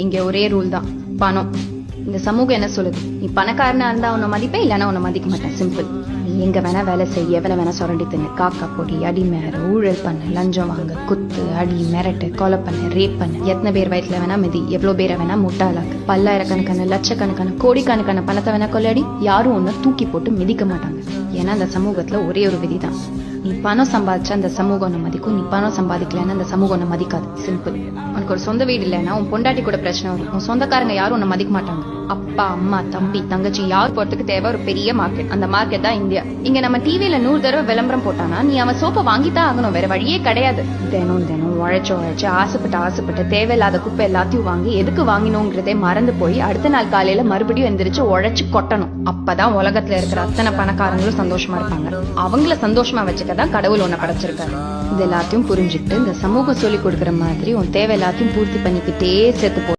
இங்க ஒரே ரூல் தான், பணம். இந்த சமூகம் என்ன சொல்லுது, நீ பணக்காரனா இருந்தா உன்னை மதிப்பேன், இல்லைன்னா உன்னை மதிக்க மாட்டேன். சிம்பிள். நீ எங்க வேணா வேலை செய்ய, எவனை வேணா சுரண்டி தின்னு, காக்கா பொடி, அடி மேற, ஊழல் பண்ணு, லஞ்சம் வாங்க, குத்து, அடி, மிரட்டு, கொலை பண்ணு, ரேப் பண்ணு, எத்தனை பேர் வயிற்றுல வேணா மிதி, எவ்வளவு பேரை வேணா முட்டாளாக்கு, பல்லாயிரக்கணக்கான லட்சக்கணக்கான கோடிக்கணக்கான பணத்தை வேணா கொள்ளையடி, யாரும் ஒன்ன தூக்கி போட்டு மிதிக்க மாட்டாங்க. ஏன்னா அந்த சமூகத்துல ஒரே ஒரு விதிதான், நீ பணம் சம்பாதிச்சா அந்த சமூகம் ஒன்ன மதிக்கும், நீ பணம் சம்பாதிக்கலன்னா அந்த சமூகம் ஒன்ன மதிக்காது. சிம்பிள். உனக்கு ஒரு சொந்த வீடு இல்லைன்னா உன் பொண்டாட்டி கூட பிரச்சனை வரும், உன் சொந்தக்காரங்க யாரும் உன்ன மதிக்க மாட்டாங்க. அப்பா, அம்மா, தம்பி, தங்கச்சி யார் போறதுக்கு தேவை ஒரு பெரிய மார்க்கெட். அந்த மார்க்கெட் தான் இந்தியா. இங்க நம்ம டிவியில 100 தடவை விளம்பரம் போட்டானா நீ அவன் சோப்பை வாங்கித்தான் ஆகணும், வேற வழியே கிடையாது. தினம் உழைச்சு ஆசைப்பட்டு தேவையில்லாத குப்பை எல்லாத்தையும் வாங்கி எதுக்கு வாங்கினோங்கிறதே மறந்து போய் அடுத்த நாள் காலையில மறுபடியும் எந்திரிச்சு உழைச்சு கொட்டணும். அப்பதான் உலகத்துல இருக்கிற அத்தனை பணக்காரங்களும் சந்தோஷமா இருப்பாங்க. அவங்கள சந்தோஷமா வச்சுக்கதான் கடவுள் ஒன்ன படைச்சிருக்காரு. இது எல்லாத்தையும் புரிஞ்சுக்கிட்டு இந்த சமூகம் சொல்லி கொடுக்குற மாதிரி உன் தேவை எல்லாத்தையும் பூர்த்தி பண்ணிக்கிட்டே சேர்த்து போ.